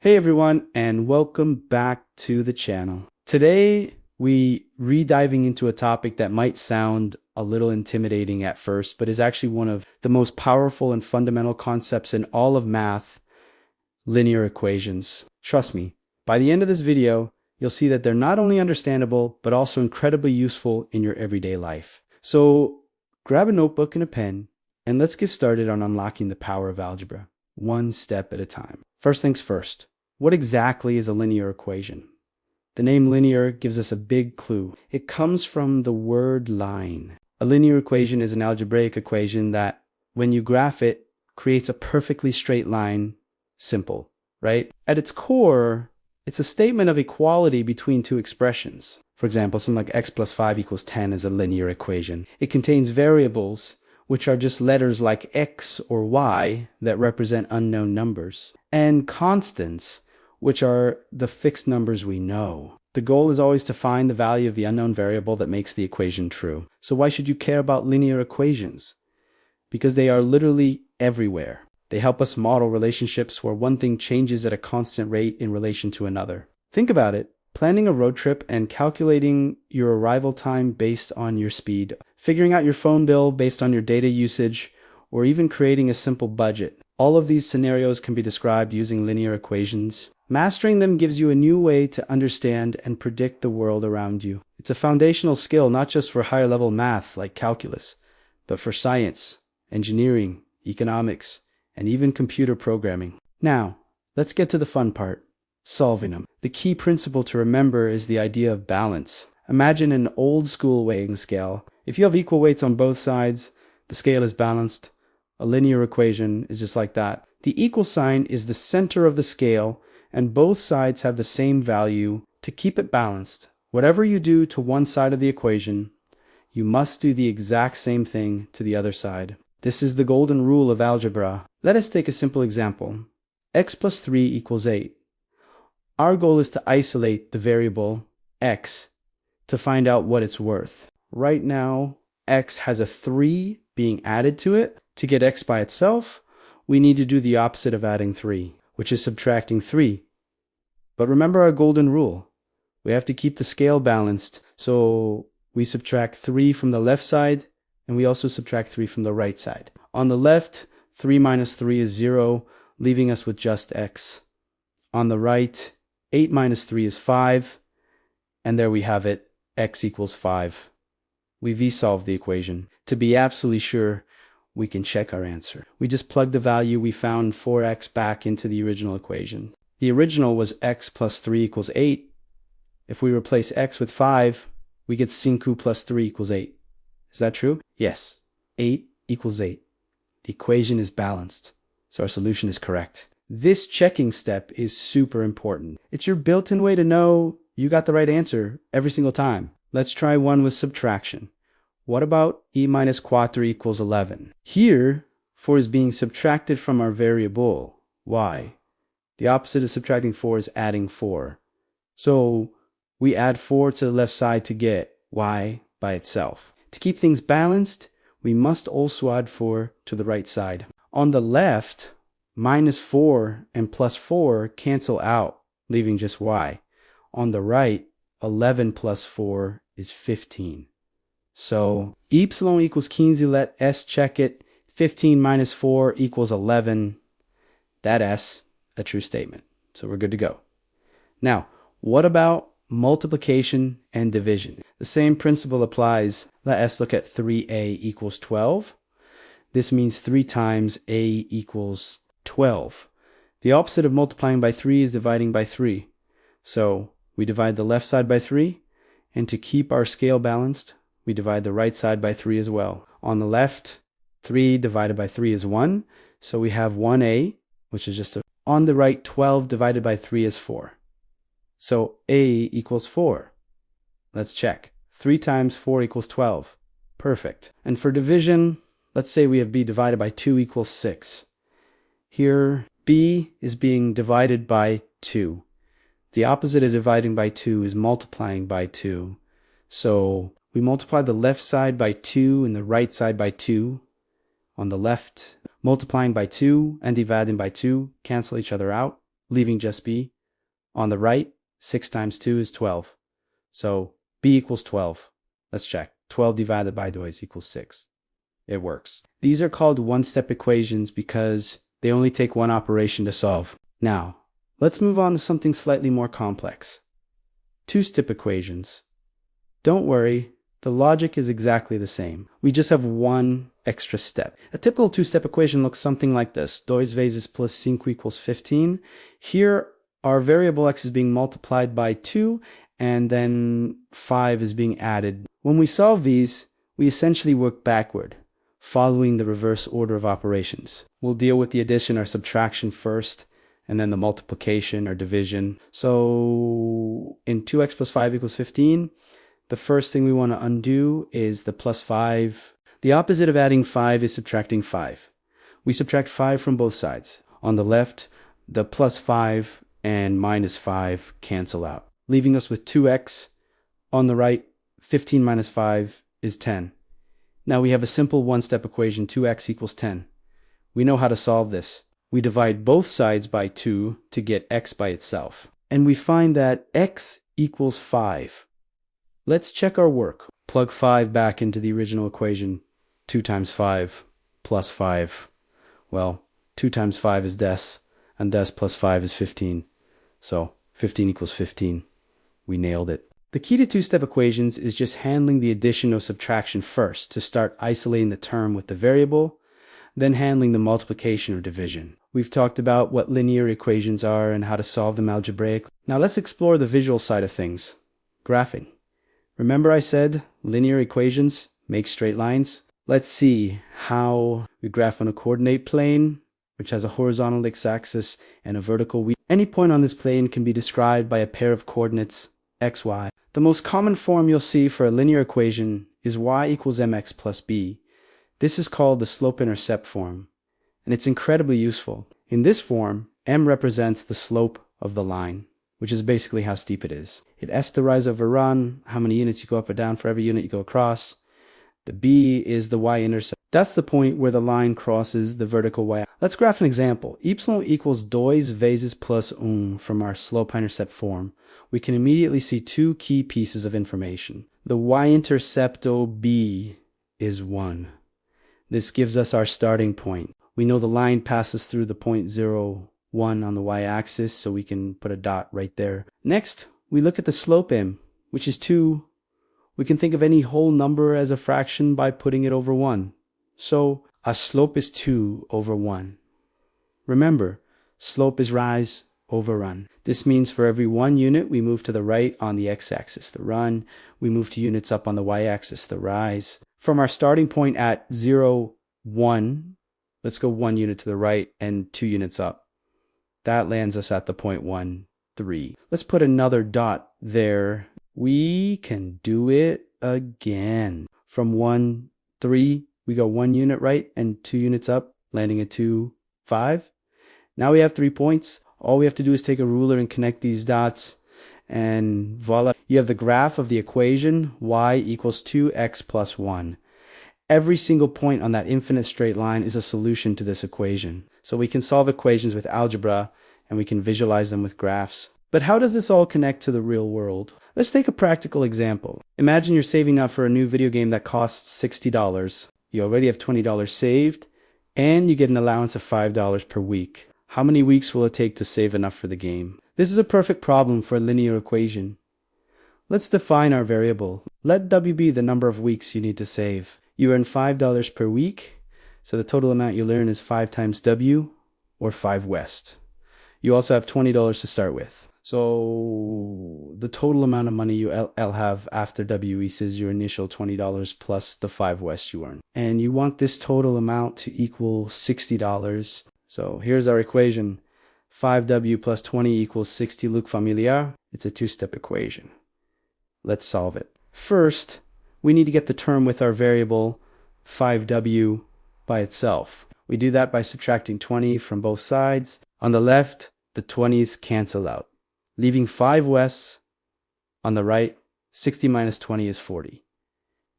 Hey everyone, and welcome back to the channel. Today, we re-diving into a topic that might sound a little intimidating at first, but is actually one of the most powerful and fundamental concepts in all of math, linear equations. Trust me, by the end of this video, you'll see that they're not only understandable, but also incredibly useful in your everyday life. So grab a notebook and a pen, and let's get started on unlocking the power of algebra, one step at a time. First things first. What exactly is a linear equation? The name linear gives us a big clue. It comes from the word line. A linear equation is an algebraic equation that, when you graph it, creates a perfectly straight line. Simple, right? At its core, it's a statement of equality between two expressions. For example, something like x plus 5 equals 10 is a linear equation. It contains variables, which are just letters like x or y that represent unknown numbers, and constants, which are the fixed numbers we know. The goal is always to find the value of the unknown variable that makes the equation true. So why should you care about linear equations? Because they are literally everywhere. They help us model relationships where one thing changes at a constant rate in relation to another. Think about it. Planning a road trip and calculating your arrival time based on your speed, figuring out your phone bill based on your data usage, or even creating a simple budget. All of these scenarios can be described using linear equations. Mastering them gives you a new way to understand and predict the world around you. It's a foundational skill not just for higher level math like calculus, but for science, engineering, economics, and even computer programming. Now, let's get to the fun part, solving them. The key principle to remember is the idea of balance. Imagine an old school weighing scale. If you have equal weights on both sides, the scale is balanced. A linear equation is just like that. The equal sign is the center of the scale, and both sides have the same value. To keep it balanced, whatever you do to one side of the equation, you must do the exact same thing to the other side. This is the golden rule of algebra. Let us take a simple example. X plus 3 equals 8. Our goal is to isolate the variable x to find out what it's worth. Right now, x has a 3 being added to it. To get x by itself, we need to do the opposite of adding 3, which is subtracting 3. But remember our golden rule. We have to keep the scale balanced, so we subtract 3 from the left side, and we also subtract 3 from the right side. On the left, 3 minus 3 is 0, leaving us with just x. On the right, 8 minus 3 is 5, and there we have it, x equals 5. We v-solved the equation. To be absolutely sure, we can check our answer. We just plug the value we found 4x back into the original equation. The original was x plus 3 equals 8. If we replace x with 5, we get 5 plus 3 equals 8. Is that true? Yes. 8 equals 8. The equation is balanced, so our solution is correct. This checking step is super important. It's your built-in way to know you got the right answer every single time. Let's try one with subtraction. What about e minus 4 equals 11? Here, 4 is being subtracted from our variable, y. The opposite of subtracting 4 is adding 4. So we add 4 to the left side to get y by itself. To keep things balanced, we must also add 4 to the right side. On the left, minus 4 and plus 4 cancel out, leaving just y. On the right, 11 plus 4 is 15. So epsilon equals 15, let S check it. 15 minus 4 equals 11. That S, a true statement. So we're good to go. Now, what about multiplication and division? The same principle applies. Let S look at 3a equals 12. This means 3 times a equals 12. The opposite of multiplying by 3 is dividing by 3. So we divide the left side by 3, and to keep our scale balanced, we divide the right side by 3 as well. On the left, 3 divided by 3 is 1, so we have 1a, which is just a... On the right, 12 divided by 3 is 4. So a equals 4. Let's check. 3 times 4 equals 12. Perfect. And for division, let's say we have b divided by 2 equals 6. Here, b is being divided by 2. The opposite of dividing by 2 is multiplying by 2. So we multiply the left side by 2 and the right side by 2. On the left, multiplying by 2 and dividing by 2 cancel each other out. leaving just b. On the right, 6 times 2 is 12. So b equals 12. Let's check. 12 divided by 2 equals 6. It works. These are called one-step equations because they only take one operation to solve. Now, let's move on to something slightly more complex. Two-step equations. Don't worry, the logic is exactly the same. We just have one extra step. A typical two-step equation looks something like this. 2 vezes plus 5 equals 15. Here, our variable x is being multiplied by 2, and then 5 is being added. When we solve these, we essentially work backward, following the reverse order of operations. We'll deal with the addition or subtraction first, and then the multiplication or division. So in 2x plus 5 equals 15, the first thing we want to undo is the plus 5. The opposite of adding 5 is subtracting 5. We subtract 5 from both sides. On the left, the plus 5 and minus 5 cancel out, leaving us with 2x. On the right, 15 minus 5 is 10. Now we have a simple one-step equation, 2x equals 10. We know how to solve this. We divide both sides by 2 to get x by itself. And we find that x equals 5. Let's check our work. Plug 5 back into the original equation. 2 times 5 plus 5. Well, 2 times 5 is des, and des plus 5 is 15. So 15 equals 15. We nailed it. The key to two-step equations is just handling the addition or subtraction first to start isolating the term with the variable, then handling the multiplication or division. We've talked about what linear equations are and how to solve them algebraically. Now let's explore the visual side of things. Graphing. Remember I said linear equations make straight lines? Let's see how we graph on a coordinate plane, which has a horizontal x-axis and a vertical y. Any point on this plane can be described by a pair of coordinates x, y. The most common form you'll see for a linear equation is y equals mx plus b. This is called the slope-intercept form, and it's incredibly useful. In this form, m represents the slope of the line, which is basically how steep it is. It s the rise over run, how many units you go up or down for every unit you go across. The b is the y-intercept. That's the point where the line crosses the vertical y. Let's graph an example. Y equals 2 vezes plus 1 from our slope-intercept form. We can immediately see two key pieces of information. The y-intercept b is 1. This gives us our starting point. We know the line passes through the point 0, 1 on the y-axis, so we can put a dot right there. Next, we look at the slope m, which is 2. We can think of any whole number as a fraction by putting it over 1. So, our slope is 2 over 1. Remember, slope is rise over run. This means for every 1 unit, we move to the right on the x-axis, the run. We move 2 units up on the y-axis, the rise. From our starting point at 0, 1, let's go 1 unit to the right and 2 units up. That lands us at the point 1, 3. Let's put another dot there. We can do it again. From 1, 3, we go 1 unit right and 2 units up, landing at 2, 5. Now we have 3 points. All we have to do is take a ruler and connect these dots, and voila. You have the graph of the equation y equals 2x plus 1. Every single point on that infinite straight line is a solution to this equation. So we can solve equations with algebra, and we can visualize them with graphs. But how does this all connect to the real world? Let's take a practical example. Imagine you're saving up for a new video game that costs $60. You already have $20 saved, and you get an allowance of $5 per week. How many weeks will it take to save enough for the game? This is a perfect problem for a linear equation. Let's define our variable. Let W be the number of weeks you need to save. You earn $5 per week, so the total amount you'll earn is 5 times W, or 5 West. You also have $20 to start with. So the total amount of money you'll have after WEs is your initial $20 plus the 5 West you earn. And you want this total amount to equal $60. So here's our equation. 5W plus 20 equals 60 look familiar. It's a two-step equation. Let's solve it. First, we need to get the term with our variable 5W by itself. We do that by subtracting 20 from both sides. On the left, the 20s cancel out, leaving 5 Wests. On the right, 60 minus 20 is 40.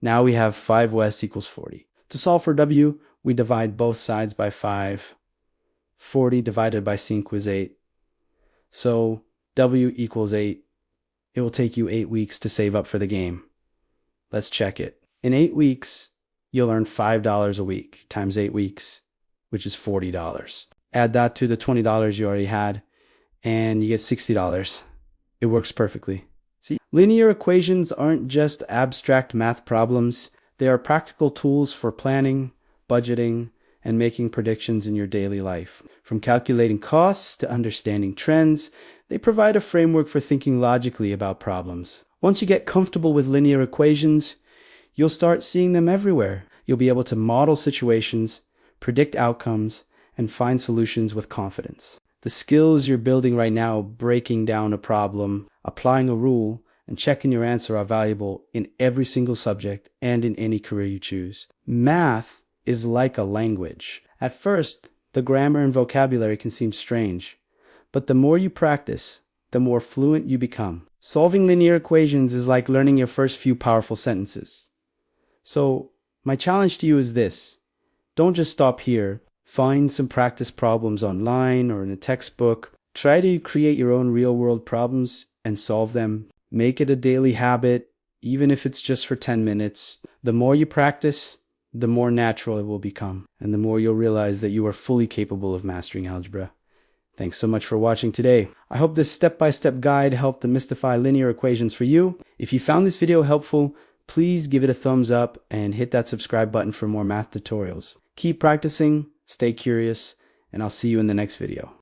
Now we have 5 West equals 40. To solve for W, we divide both sides by 5. 40 divided by 5 is 8. So W equals 8. It will take you 8 weeks to save up for the game. Let's check it. In 8 weeks, you'll earn $5 a week times 8 weeks, which is $40. Add that to the $20 you already had, and you get $60. It works perfectly. See, linear equations aren't just abstract math problems. They are practical tools for planning, budgeting, and making predictions in your daily life. From calculating costs to understanding trends, they provide a framework for thinking logically about problems. Once you get comfortable with linear equations, you'll start seeing them everywhere. You'll be able to model situations, predict outcomes, and find solutions with confidence. The skills you're building right now, breaking down a problem, applying a rule, and checking your answer are valuable in every single subject and in any career you choose. Math is like a language. At first, the grammar and vocabulary can seem strange, but the more you practice, the more fluent you become. Solving linear equations is like learning your first few powerful sentences. So, my challenge to you is this. Don't just stop here. Find some practice problems online or in a textbook. Try to create your own real-world problems and solve them. Make it a daily habit, even if it's just for 10 minutes. The more you practice, the more natural it will become, and the more you'll realize that you are fully capable of mastering algebra. Thanks so much for watching today. I hope this step-by-step guide helped demystify linear equations for you. If you found this video helpful, please give it a thumbs up and hit that subscribe button for more math tutorials. Keep practicing, stay curious, and I'll see you in the next video.